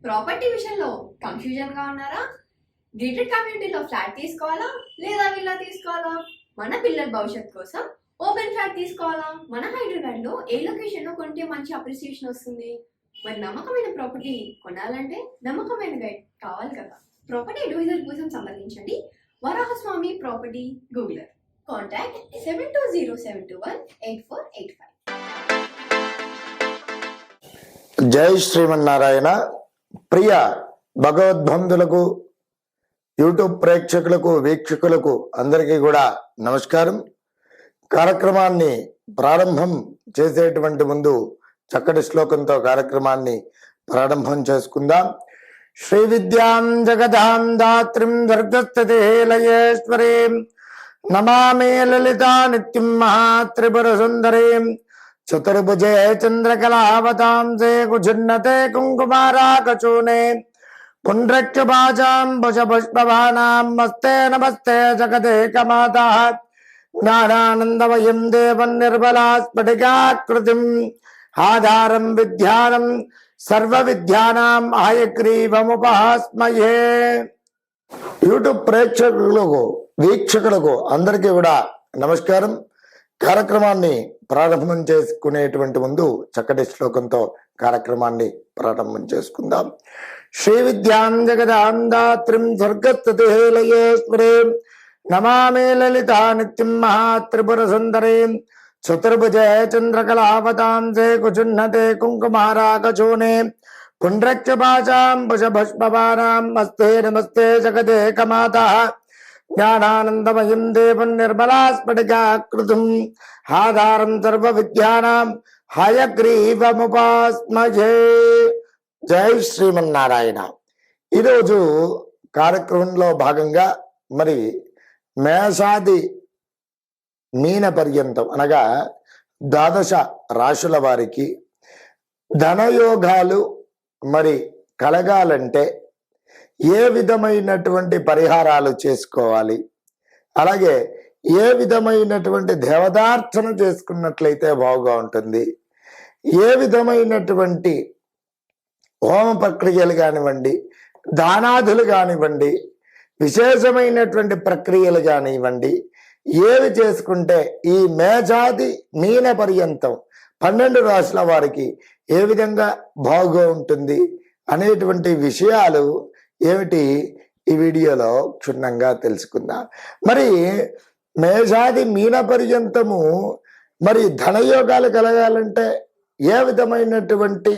Property విషయంలో confusion గా ఉన్నారా? గేటెడ్ కమ్యూనిటీలో ఫ్లాట్ తీసుకోవాలా లేదా విల్లా తీసుకోవాలా? మన పిల్లల భవిష్యత్ కోసం ఓపెన్ ఫ్లాట్ తీసుకోవాలా? మన హైదరాబాద్ లో ఏ లొకేషన్ లో కొంటే మంచి అప్రిసియేషన్ వస్తుంది? మరి నమ్మకమైన ప్రాపర్టీ కొనాలంటే నమ్మకమైన గైడ్ కావాలి కదా. ప్రాపర్టీ అడ్వైజర్ కోసం సంప్రదించండి వరాహస్వామి ప్రాపర్టీ గూగులర్. కాంటాక్ట్ 7207218485. జై శ్రీమన్నారాయణ. ప్రియ భగవద్బంధులకు, యూట్యూబ్ ప్రేక్షకులకు, వీక్షకులకు అందరికీ కూడా నమస్కారం. కార్యక్రమాన్ని ప్రారంభం చేసేటువంటి ముందు చక్కటి శ్లోకంతో కార్యక్రమాన్ని ప్రారంభం చేసుకుందాం. శ్రీ విద్యాం జగదాం దాత్రిం దుర్గస్థితి లయేశ్వరీం నమామి లలితా నిత్యం మహాత్రిపుర సుందరీం చతుర్భుజే చంద్రకళావతాంసే కుజున్నతే కుంకుమారాకచూనే పుండ్రక్షపాజాం భుజపుష్పవానాం మస్తే నమస్తే జగదేకమాతః జ్ఞానానందమయం దేవం నిర్మలా స్ఫటికాకృతిం ఆధారం విద్యానం సర్వ విద్యానాం హయగ్రీవముపహాస్మయే. యూట్యూబ్ ప్రేక్షకులకు, వీక్షకులకు అందరికీ కూడా నమస్కారం. కార్యక్రమాన్ని ప్రారంభం చేసుకునేటువంటి ముందు చక్కటి శ్లోకంతో కార్యక్రమాన్ని ప్రారంభం చేసుకుందాం. శ్రీ విద్యాం జగదాం దాత్రిం స్వర్గస్థితి లయేశ్వరీం నమామి లలితా నిత్యం మహాత్రిపుర సుందరీం చతుర్భుజే చంద్రకళావతాంసే కుజున్నతే కుంకుమారాకచూనే పుండ్రక్షపాజాం భుజపుష్పవానాం మస్తే నమస్తే జగదేకమాతః జ్ఞానానందమయం దేవం నిర్మలా స్ఫటికాకృతిం ఆధారం సర్వ విద్యానాం హయగ్రీవముపాస్మయే. జై శ్రీమన్నారాయణ. ఈరోజు కార్యక్రమంలో భాగంగా మరి మేషాది మీన పర్యంతం అనగా ద్వాదశ రాశుల వారికి ధనయోగాలు మరి కలగాలంటే ఏ విధమైనటువంటి పరిహారాలు చేసుకోవాలి, అలాగే ఏ విధమైనటువంటి దేవతార్చన చేసుకున్నట్లయితే బాగుగా ఉంటుంది, ఏ విధమైనటువంటి హోమ ప్రక్రియలు కానివ్వండి, దానాదులు కానివ్వండి, విశేషమైనటువంటి ప్రక్రియలు కానివ్వండి, ఏవి చేసుకుంటే ఈ మేషాది మీన పర్యంతం 12 రాశుల వారికి ఏ విధంగా బాగుగా ఉంటుంది అనేటువంటి విషయాలు ఏమిటి ఈ వీడియోలో క్షుణ్ణంగా తెలుసుకుందాం. మరి మేషాది మీన పర్యంతము మరి ధనయోగాలు కలగాలంటే ఏ విధమైనటువంటి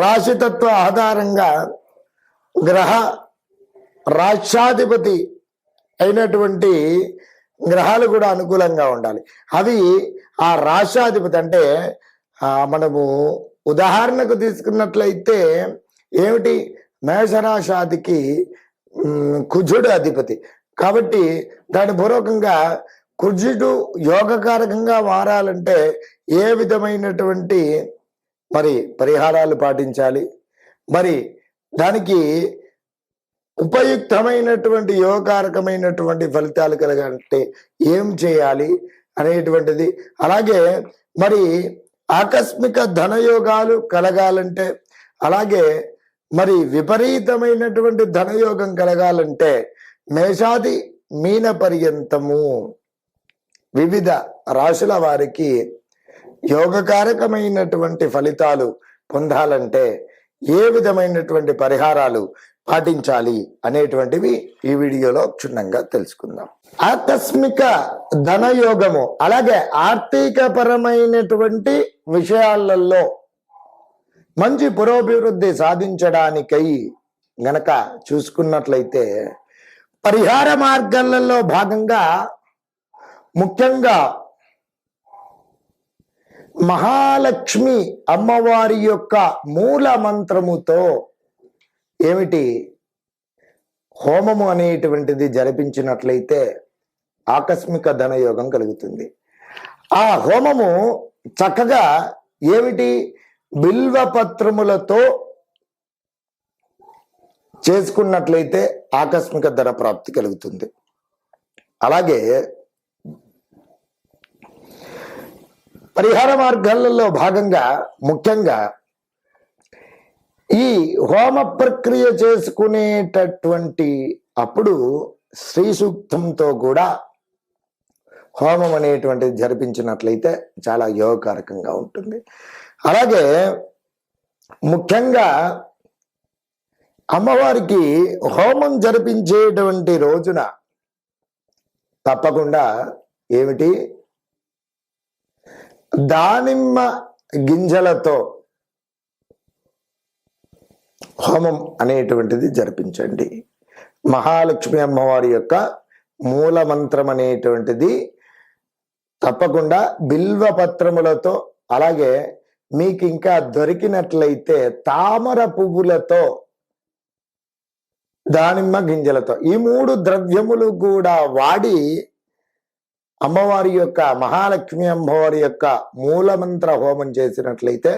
రాశితత్వ ఆధారంగా గ్రహ రాష్ట్రాధిపతి అయినటువంటి గ్రహాలు కూడా అనుకూలంగా ఉండాలి. అవి ఆ రాష్ట్రాధిపతి అంటే మనము ఉదాహరణకు తీసుకున్నట్లయితే ఏమిటి, మేషరాశాదికి కుజుడు అధిపతి కాబట్టి దాని పూర్వకంగా కుజుడు యోగకారకంగా మారాలంటే ఏ విధమైనటువంటి మరి పరిహారాలు పాటించాలి, మరి దానికి ఉపయుక్తమైనటువంటి యోగకారకమైనటువంటి ఫలితాలు కలగాలంటే ఏం చేయాలి అనేటువంటిది, అలాగే మరి ఆకస్మిక ధనయోగాలు కలగాలంటే, అలాగే మరి విపరీతమైనటువంటి ధనయోగం కలగాలంటే మేషాది మీన పర్యంతము వివిధ రాశుల వారికి యోగకారకమైనటువంటి ఫలితాలు పొందాలంటే ఏ విధమైనటువంటి పరిహారాలు పాటించాలి అనేటువంటివి ఈ వీడియోలో క్షుణ్ణంగా తెలుసుకుందాం. ఆకస్మిక ధనయోగము అలాగే ఆర్థిక పరమైనటువంటి విషయాలలో మంచి పురోభివృద్ధి సాధించడానికై గనక చూసుకున్నట్లయితే పరిహార మార్గాలలో భాగంగా ముఖ్యంగా మహాలక్ష్మి అమ్మవారి యొక్క మూల మంత్రముతో ఏమిటి హోమము అనేటువంటిది జరిపించినట్లయితే ఆకస్మిక ధనయోగం కలుగుతుంది. ఆ హోమము చక్కగా ఏమిటి బిల్వపత్రములతో చేసుకున్నట్లయితే ఆకస్మిక ధన ప్రాప్తి కలుగుతుంది. అలాగే పరిహార మార్గాలలో భాగంగా ముఖ్యంగా ఈ హోమ ప్రక్రియ చేసుకునేటటువంటి అప్పుడు శ్రీ సూక్తంతో కూడా హోమం అనేటువంటిది జరిపించినట్లయితే చాలా యోగకారకంగా ఉంటుంది. అలాగే ముఖ్యంగా అమ్మవారికి హోమం జరిపించేటువంటి రోజున తప్పకుండా ఏమిటి, దానిమ్మ గింజలతో హోమం అనేటువంటిది జరిపించండి. మహాలక్ష్మి అమ్మవారి యొక్క మూల మంత్రం అనేటువంటిది తప్పకుండా బిల్వ పత్రములతో, అలాగే మీకు ఇంకా దొరికినట్లయితే తామర పువ్వులతో, దానిమ్మ గింజలతో, ఈ 3 ద్రవ్యములు కూడా వాడి అమ్మవారి యొక్క మహాలక్ష్మి అమ్మవారి యొక్క మూలమంత్ర హోమం చేసినట్లయితే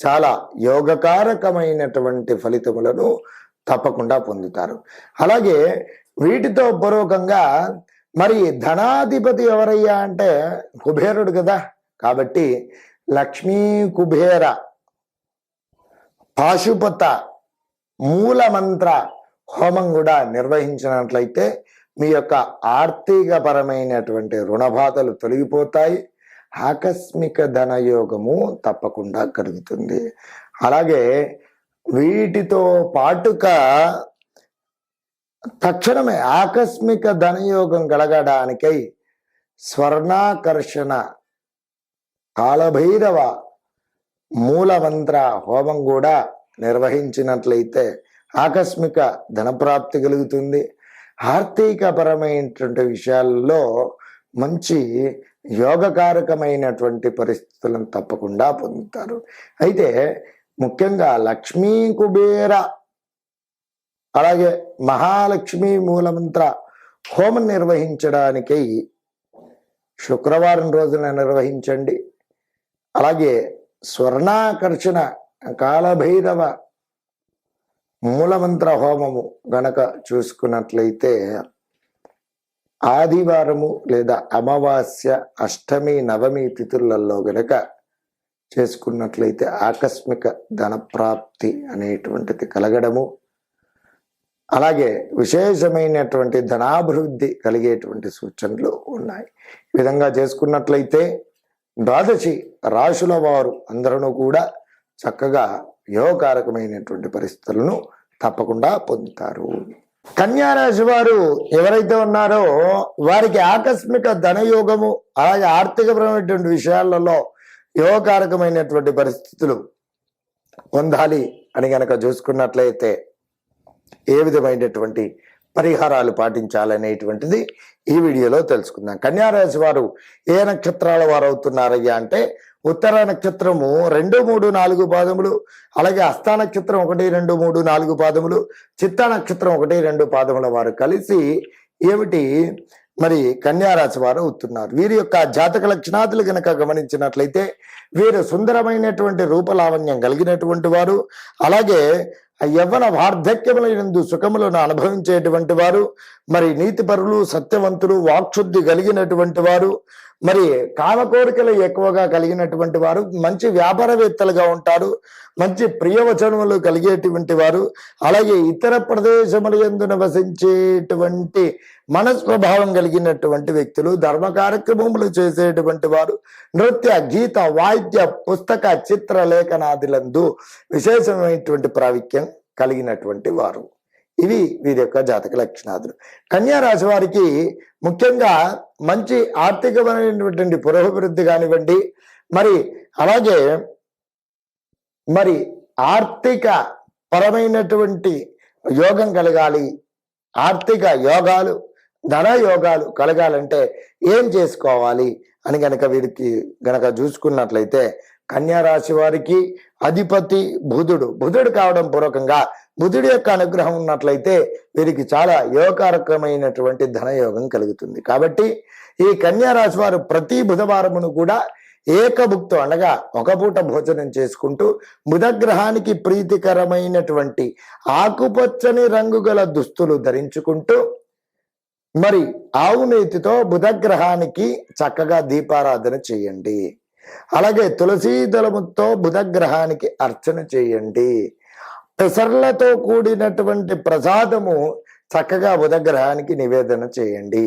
చాలా యోగకారకమైనటువంటి ఫలితములను తప్పకుండా పొందుతారు. అలాగే వీటితో పూర్వకంగా మరి ధనాధిపతి ఎవరయ్యా అంటే కుబేరుడు కదా, కాబట్టి లక్ష్మీ కుబేర పాశుపత మూలమంత్ర హోమం కూడా నిర్వహించినట్లయితే మీ యొక్క ఆర్థికపరమైనటువంటి రుణబాధలు తొలగిపోతాయి, ఆకస్మిక ధనయోగము తప్పకుండా కలుగుతుంది. అలాగే వీటితో పాటుగా తక్షణమే ఆకస్మిక ధనయోగం కలగడానికై స్వర్ణాకర్షణ కాలభైరవ మూలమంత్ర హోమం కూడా నిర్వహించినట్లయితే ఆకస్మిక ధనప్రాప్తి కలుగుతుంది. ఆర్థికపరమైనటువంటి విషయాల్లో మంచి యోగకారకమైనటువంటి పరిస్థితులను తప్పకుండా పొందుతారు. అయితే ముఖ్యంగా లక్ష్మీ కుబేర అలాగే మహాలక్ష్మి మూలమంత్ర హోమం నిర్వహించడానికై శుక్రవారం రోజున నిర్వహించండి. అలాగే స్వర్ణాకర్షణ కాలభైరవ మూలమంత్ర హోమము గనక చూసుకున్నట్లయితే ఆదివారము లేదా అమావాస్య, అష్టమి, నవమి తిథులలో గనక చేసుకున్నట్లయితే ఆకస్మిక ధనప్రాప్తి అనేటువంటిది కలగడము, అలాగే విశేషమైనటువంటి ధనాభివృద్ధి కలిగేటువంటి సూచనలు ఉన్నాయి. ఈ విధంగా చేసుకున్నట్లయితే 12 రాశుల వారు అందరూ కూడా చక్కగా యోగకారకమైనటువంటి పరిస్థితులను తప్పకుండా పొందుతారు. కన్యా రాశి వారు ఎవరైతే ఉన్నారో వారికి ఆకస్మిక ధనయోగము, అలాగే ఆర్థికపరమైనటువంటి విషయాలలో యోగకారకమైనటువంటి పరిస్థితులు పొందాలి అని గనక చూసుకున్నట్లయితే ఏ విధమైనటువంటి పరిహారాలు పాటించాలనేటువంటిది ఈ వీడియోలో తెలుసుకుందాం. కన్యా రాశి వారు ఏ నక్షత్రాల వారు అవుతున్నారయ్యా అంటే ఉత్తర నక్షత్రము 2, 3, 4 పాదములు, అలాగే హస్త నక్షత్రం 1, 2, 3, 4 పాదములు, చిత్త నక్షత్రం 1, 2 పాదముల వారు కలిసి ఏమిటి మరి కన్యా రాశి వారు అవుతున్నారు. వీరి యొక్క జాతక లక్షణాదులు గనక గమనించినట్లయితే వీరు సుందరమైనటువంటి రూపలావణ్యం కలిగినటువంటి వారు, అలాగే యవ్వన వార్ధక్యములందు సుఖములను అనుభవించేటువంటి వారు, మరి నీతిపరులు, సత్యవంతులు, వాక్శుద్ధి కలిగినటువంటి వారు, మరి కామకోరికలు ఎక్కువగా కలిగినటువంటి వారు, మంచి వ్యాపారవేత్తలుగా ఉంటారు, మంచి ప్రియవచనములు కలిగేటువంటి వారు, అలాగే ఇతర ప్రదేశముల యందు నివసించేటువంటి మనస్వభావం కలిగినటువంటి వ్యక్తులు, ధర్మ కార్యక్రమములు చేసేటువంటి వారు, నృత్య, గీత, వాయిద్య, పుస్తక, చిత్ర లేఖనాదిలందు విశేషమైనటువంటి ప్రావీణ్యం కలిగినటువంటి వారు. ఇవి వీరి యొక్క జాతక లక్షణాలు. కన్యా రాశి వారికి ముఖ్యంగా మంచి ఆర్థికమైనటువంటి పురోభివృద్ధి కానివ్వండి, మరి అలాగే మరి ఆర్థిక పరమైనటువంటి యోగం కలగాలి, ఆర్థిక యోగాలు, ధన యోగాలు కలగాలంటే ఏం చేసుకోవాలి అని గనక వీరికి గనక చూసుకున్నట్లయితే కన్యా రాశి వారికి అధిపతి బుధుడు కావడం పూర్వకంగా బుధుడి యొక్క అనుగ్రహం ఉన్నట్లయితే వీరికి చాలా యోగకారకమైనటువంటి ధనయోగం కలుగుతుంది. కాబట్టి ఈ కన్యా రాశి వారు ప్రతి బుధవారమును కూడా ఏకభుక్తో అనగా ఒక పూట భోజనం చేసుకుంటూ బుధగ్రహానికి ప్రీతికరమైనటువంటి ఆకుపచ్చని రంగు గల దుస్తులు ధరించుకుంటూ మరి ఆవు నేతితో బుధగ్రహానికి చక్కగా దీపారాధన చేయండి. అలాగే తులసీ దళముతో బుధగ్రహానికి అర్చన చేయండి. పెసర్లతో కూడినటువంటి ప్రసాదము చక్కగా బుధగ్రహానికి నివేదన చేయండి.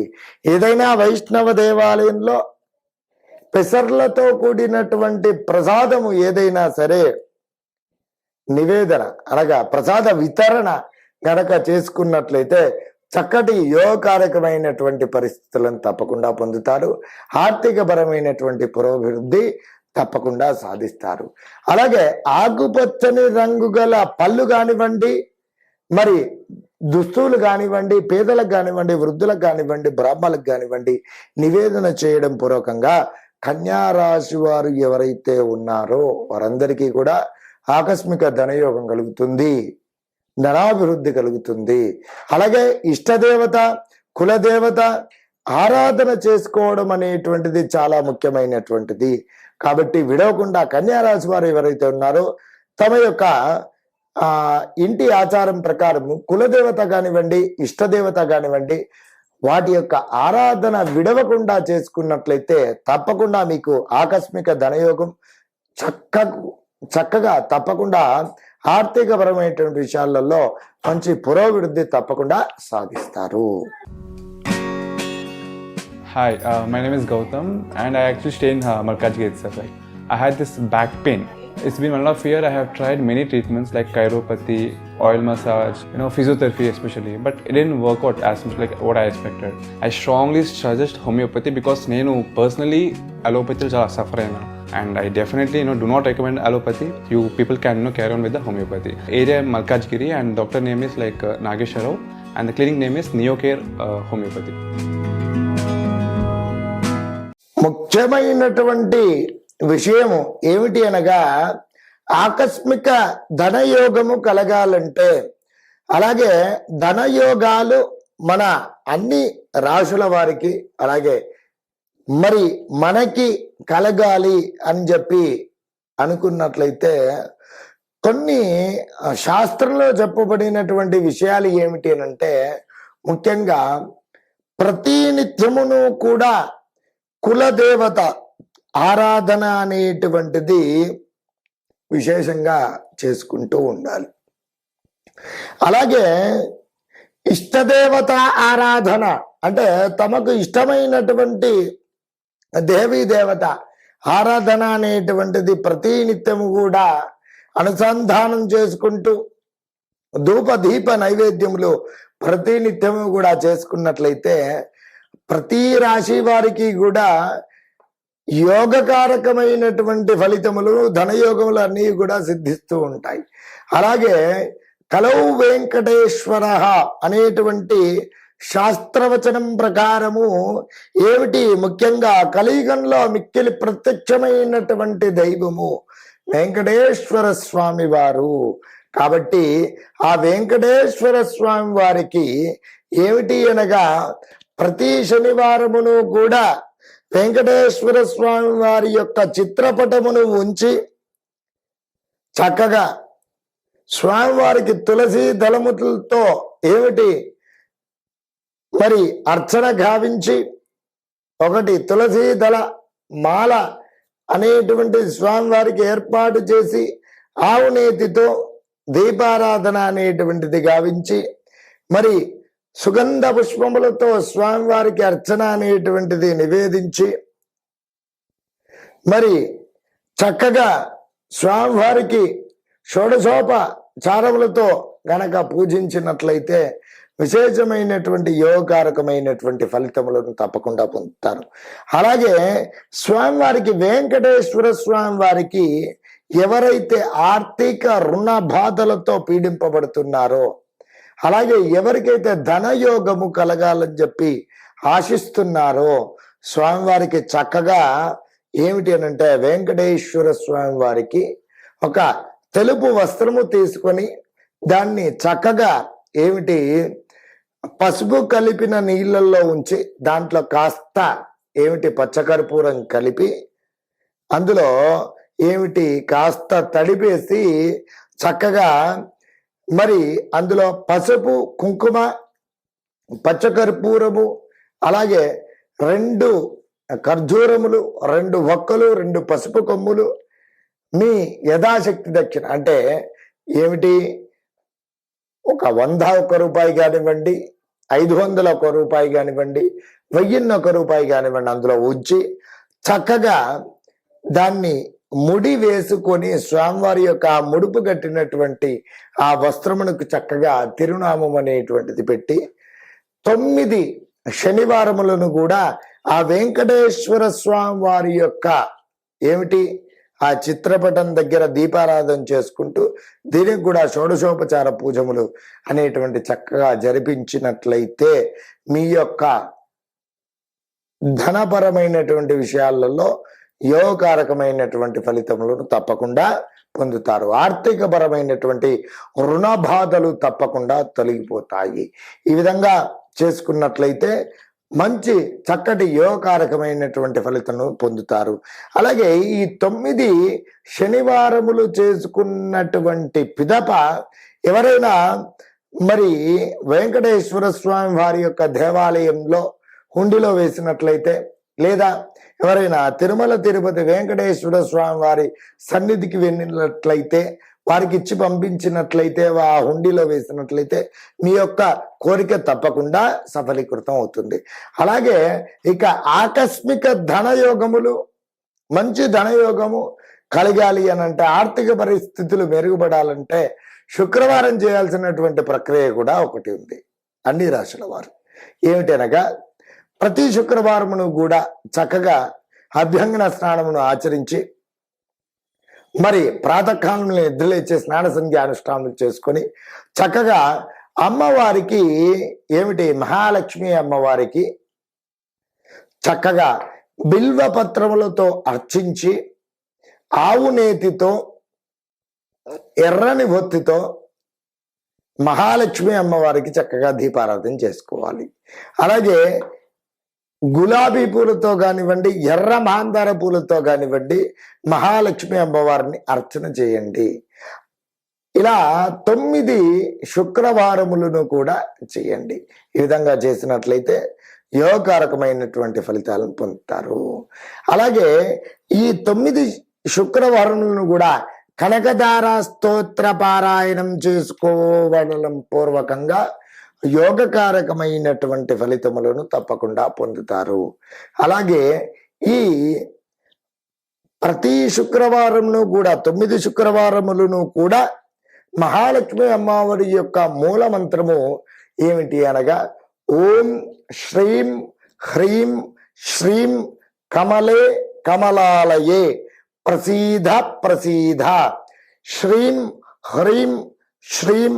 ఏదైనా వైష్ణవ దేవాలయంలో పెసర్లతో కూడినటువంటి ప్రసాదము ఏదైనా సరే నివేదన అనగా ప్రసాద వితరణ గనక చేసుకున్నట్లయితే చక్కటి యోగకారకమైనటువంటి పరిస్థితులను తప్పకుండా పొందుతారు. ఆర్థికపరమైనటువంటి పురోభివృద్ధి తప్పకుండా సాధిస్తారు. అలాగే ఆకుపచ్చని రంగు గల పళ్ళు కానివ్వండి, మరి దుస్తులు కానివ్వండి, పేదలకు కానివ్వండి, వృద్ధులకు కానివ్వండి, బ్రాహ్మణులకు కానివ్వండి నివేదన చేయడం పూర్వకంగా కన్యారాశి వారు ఎవరైతే ఉన్నారో వారందరికీ కూడా ఆకస్మిక ధనయోగం కలుగుతుంది, ధనాభివృద్ధి కలుగుతుంది. అలాగే ఇష్టదేవత, కులదేవత ఆరాధన చేసుకోవడం అనేటువంటిది చాలా ముఖ్యమైనటువంటిది. కాబట్టి విడవకుండా కన్యారాశి వారు ఎవరైతే ఉన్నారో తమ యొక్క ఇంటి ఆచారం ప్రకారం కులదేవత కానివ్వండి, ఇష్టదేవత కానివ్వండి, వాటి యొక్క ఆరాధన విడవకుండా చేసుకున్నట్లయితే తప్పకుండా మీకు ఆకస్మిక ధనయోగం చక్కగా తప్పకుండా ఆర్థికపరమైనటువంటి విషయాలలో మంచి పురోభివృద్ధి తప్పకుండా సాధిస్తారు. Hi, my name is Gautam and I actually stay in Malkajgiri itself. Like, I had this back pain. It's been 1.5 years. I have tried many treatments like chiropathy, oil massage, physiotherapy especially, but it didn't work out as much like what I expected. I strongly suggest homeopathy because nenu personally allopathy chala suffer aina, and I definitely do not recommend allopathy. You people can carry on with the homeopathy. Area Malkajgiri and doctor name is like Nagesha Rao and the clinic name is Neocare Homeopathy. ముఖ్యమైనటువంటి విషయము ఏమిటి అనగా ఆకస్మిక ధనయోగము కలగాలంటే, అలాగే ధనయోగాలు మన అన్ని రాశుల వారికి అలాగే మరి మనకి కలగాలి అని చెప్పి అనుకున్నట్లయితే కొన్ని శాస్త్రంలో చెప్పబడినటువంటి విషయాలు ఏమిటి అంటే, ముఖ్యంగా ప్రతినిత్యమును కూడా కులదేవత ఆరాధన అనేటువంటిది విశేషంగా చేసుకుంటూ ఉండాలి. అలాగే ఇష్టదేవత ఆరాధన అంటే తమకు ఇష్టమైనటువంటి దేవీ దేవత ఆరాధన అనేటువంటిది ప్రతినిత్యము కూడా అనుసంధానం చేసుకుంటూ ధూప దీప నైవేద్యములు ప్రతినిత్యము కూడా చేసుకున్నట్లయితే ప్రతి రాశి వారికి కూడా యోగకారకమైనటువంటి ఫలితములు, ధనయోగములు అన్నీ కూడా సిద్ధిస్తూ ఉంటాయి. అలాగే కలౌ వెంకటేశ్వర అనేటువంటి శాస్త్రవచనం ప్రకారము ఏమిటి, ముఖ్యంగా కలియుగంలో మిక్కిలి ప్రత్యక్షమైనటువంటి దైవము వెంకటేశ్వర స్వామి వారు. కాబట్టి ఆ వెంకటేశ్వర స్వామి వారికి ఏమిటి అనగా ప్రతి శనివారమును కూడా వెంకటేశ్వర స్వామి వారి యొక్క చిత్రపటమును ఉంచి చక్కగా స్వామివారికి తులసి దళములతో ఏమిటి మరి అర్చన గావించి ఒకటి తులసి దళ మాల అనేటువంటి స్వామివారికి ఏర్పాటు చేసి ఆవు నేతితో దీపారాధన అనేటువంటిది గావించి మరి సుగంధ పుష్పములతో స్వామివారికి అర్చన అనేటువంటిది నివేదించి మరి చక్కగా స్వామివారికి షోడశోపచారములతో గనక పూజించినట్లయితే విశేషమైనటువంటి యోగకారకమైనటువంటి ఫలితములను తప్పకుండా పొందుతారు. అలాగే స్వామివారికి వెంకటేశ్వర స్వామి వారికి ఎవరైతే ఆర్థిక రుణ బాధలతో పీడింపబడుతున్నారో, అలాగే ఎవరికైతే ధనయోగము కలగాలని చెప్పి ఆశిస్తున్నారో స్వామివారికి చక్కగా ఏమిటి అనంటే వెంకటేశ్వర స్వామి వారికి ఒక తెలుపు వస్త్రము తీసుకొని దాన్ని చక్కగా ఏమిటి పసుపు కలిపిన నీళ్ళల్లో ఉంచి దాంట్లో కాస్త ఏమిటి పచ్చకర్పూరం కలిపి అందులో ఏమిటి కాస్త తడిపేసి చక్కగా మరి అందులో పసుపు, కుంకుమ, పచ్చకర్పూరము, అలాగే 2 ఖర్జూరములు, 2 వక్కలు, 2 పసుపు కొమ్ములు మీ యథాశక్తి దక్షిణ అంటే ఏమిటి ఒక 100 రూపాయి కానివ్వండి, 500 రూపాయి కానివ్వండి, 1000 రూపాయి కానివ్వండి, అందులో ఉంచి చక్కగా దాన్ని ముడి వేసుకొని స్వామివారి యొక్క ఆ ముడుపు కట్టినటువంటి ఆ వస్త్రమునకు చక్కగా తిరునామం అనేటువంటిది పెట్టి 9 శనివారములను కూడా ఆ వెంకటేశ్వర స్వామి వారి యొక్క ఏమిటి ఆ చిత్రపటం దగ్గర దీపారాధన చేసుకుంటూ దీనికి కూడా షోడశోపచార పూజములు అనేటువంటి చక్కగా జరిపించినట్లయితే మీ యొక్క ధనపరమైనటువంటి విషయాలలో యోగకారకమైనటువంటి ఫలితములను తప్పకుండా పొందుతారు. ఆర్థిక పరమైనటువంటి రుణ బాధలు తప్పకుండా తొలగిపోతాయి. ఈ విధంగా చేసుకున్నట్లయితే మంచి చక్కటి యోగకారకమైనటువంటి ఫలితము పొందుతారు. అలాగే ఈ 9 శనివారములు చేసుకున్నటువంటి పిదప ఎవరైనా మరి వెంకటేశ్వర స్వామి వారి యొక్క దేవాలయంలో హుండీలో వేసినట్లయితే, లేదా ఎవరైనా తిరుమల తిరుపతి వెంకటేశ్వర స్వామి వారి సన్నిధికి వెళ్ళినట్లయితే, వారికి ఇచ్చి పంపించినట్లయితే, ఆ హుండీలో వేసినట్లయితే మీ యొక్క కోరిక తప్పకుండా సఫలీకృతం అవుతుంది. అలాగే ఇక ఆకస్మిక ధనయోగములు, మంచి ధనయోగము కలగాలి అని అంటే, ఆర్థిక పరిస్థితులు మెరుగుపడాలంటే శుక్రవారం చేయాల్సినటువంటి ప్రక్రియ కూడా ఒకటి ఉంది అన్ని రాశుల వారు. ఏమిటనగా ప్రతి శుక్రవారమును కూడా చక్కగా అభ్యంగన స్నానమును ఆచరించి మరి ప్రాతకాలంలో నిద్రలేచే స్నాన సంధ్య అనుష్ఠానం చేసుకొని చక్కగా అమ్మవారికి ఏమిటి మహాలక్ష్మి అమ్మవారికి చక్కగా బిల్వ పత్రములతో అర్చించి ఆవు నేతితో ఎర్రని ఒత్తితో మహాలక్ష్మి అమ్మవారికి చక్కగా దీపారాధన చేసుకోవాలి. అలాగే గులాబీ పూలతో కానివ్వండి, ఎర్ర మాందార పూలతో కానివ్వండి మహాలక్ష్మి అమ్మవారిని అర్చన చేయండి. ఇలా 9 శుక్రవారములను కూడా చేయండి. ఈ విధంగా చేసినట్లయితే యోగకారకమైనటువంటి ఫలితాలను పొందుతారు. అలాగే ఈ 9 శుక్రవారములను కూడా కనకదార స్తోత్ర పారాయణం చేసుకోవడం పూర్వకంగా యోగకారకమైనటువంటి ఫలితములను తప్పకుండా పొందుతారు. అలాగే ఈ ప్రతి శుక్రవారమును కూడా 9 శుక్రవారములను కూడా మహాలక్ష్మి అమ్మవారి యొక్క మూల మంత్రము ఏమిటి అనగా ఓం శ్రీం హ్రీం శ్రీం కమలే కమలాలయే ప్రసీద ప్రసీద శ్రీం హ్రీం శ్రీం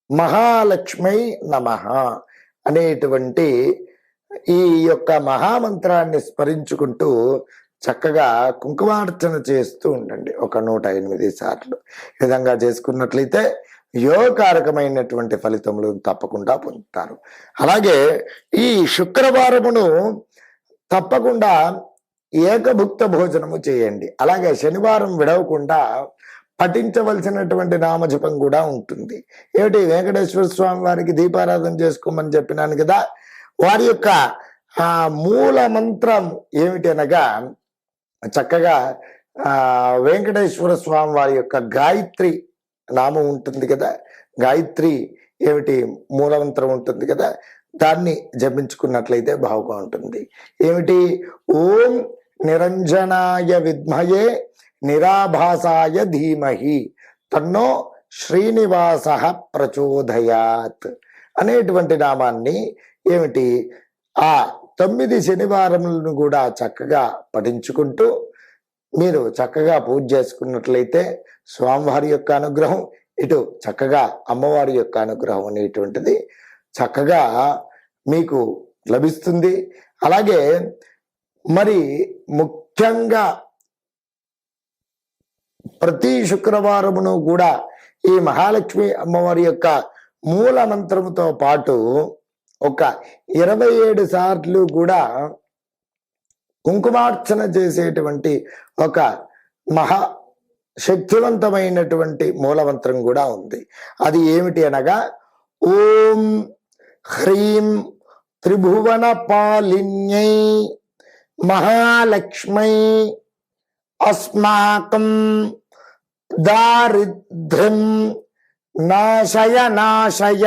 మహాలక్ష్మై నమః అనేటువంటి ఈ యొక్క మహామంత్రాన్ని స్మరించుకుంటూ చక్కగా కుంకుమార్చన చేస్తూ ఉండండి ఒక 108 సార్లు. ఈ విధంగా చేసుకున్నట్లయితే యోగకారకమైనటువంటి ఫలితములు తప్పకుండా పొందుతారు. అలాగే ఈ శుక్రవారమును తప్పకుండా ఏకభుక్త భోజనము చేయండి. అలాగే శనివారం విడవకుండా పఠించవలసినటువంటి నామజపం కూడా ఉంటుంది. ఏమిటి వెంకటేశ్వర స్వామి వారికి దీపారాధన చేసుకోమని చెప్పినాను కదా, వారి యొక్క ఆ మూల మంత్రం ఏమిటి అనగా చక్కగా వెంకటేశ్వర స్వామి వారి యొక్క గాయత్రి నామం ఉంటుంది కదా, గాయత్రి ఏమిటి మూలమంత్రం ఉంటుంది కదా, దాన్ని జపించుకున్నట్లయితే బాగుగా ఉంటుంది. ఏమిటి ఓం నిరంజనాయ విద్మయే నిరాభాసాయ ధీమహి తన్నో శ్రీనివాస ప్రచోదయాత్ అనేటువంటి నామాన్ని ఏమిటి ఆ 9 శనివారములను కూడా చక్కగా పఠించుకుంటూ మీరు చక్కగా పూజ చేసుకున్నట్లయితే స్వామివారి యొక్క అనుగ్రహం, ఇటు చక్కగా అమ్మవారి యొక్క అనుగ్రహం అనేటువంటిది చక్కగా మీకు లభిస్తుంది. అలాగే మరి ముఖ్యంగా ప్రతి శుక్రవారమును కూడా ఈ మహాలక్ష్మి అమ్మవారి యొక్క మూల మంత్రముతో పాటు ఒక 27 సార్లు కూడా కుంకుమార్చన చేసేటువంటి ఒక మహా శక్తివంతమైనటువంటి మూలమంత్రం కూడా ఉంది. అది ఏమిటి అనగా ఓం హ్రీం త్రిభువన పాలిన్యై మహాలక్ష్మై అస్మాకం దారిద్ర్యం నాశయ నాశయ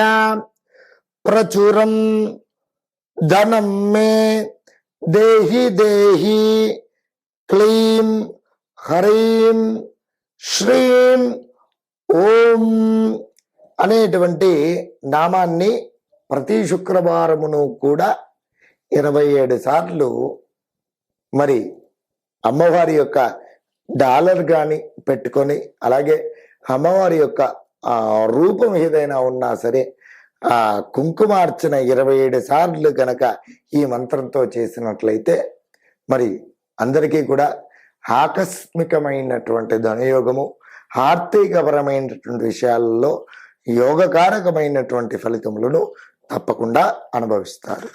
ప్రచురం ధనం మే దేహి దేహి క్లీం హ్రీం శ్రీం ఓం అనేటువంటి నామాన్ని ప్రతి శుక్రవారమును కూడా 27 సార్లు మరి అమ్మవారి యొక్క డాలర్ కానీ పెట్టుకొని, అలాగే అమ్మవారి యొక్క రూపం ఏదైనా ఉన్నా సరే ఆ కుంకుమార్చన 27 సార్లు గనక ఈ మంత్రంతో చేసినట్లయితే మరి అందరికీ కూడా ఆకస్మికమైనటువంటి ధనయోగము, ఆర్థికపరమైనటువంటి విషయాలలో యోగకారకమైనటువంటి ఫలితములను తప్పకుండా అనుభవిస్తారు.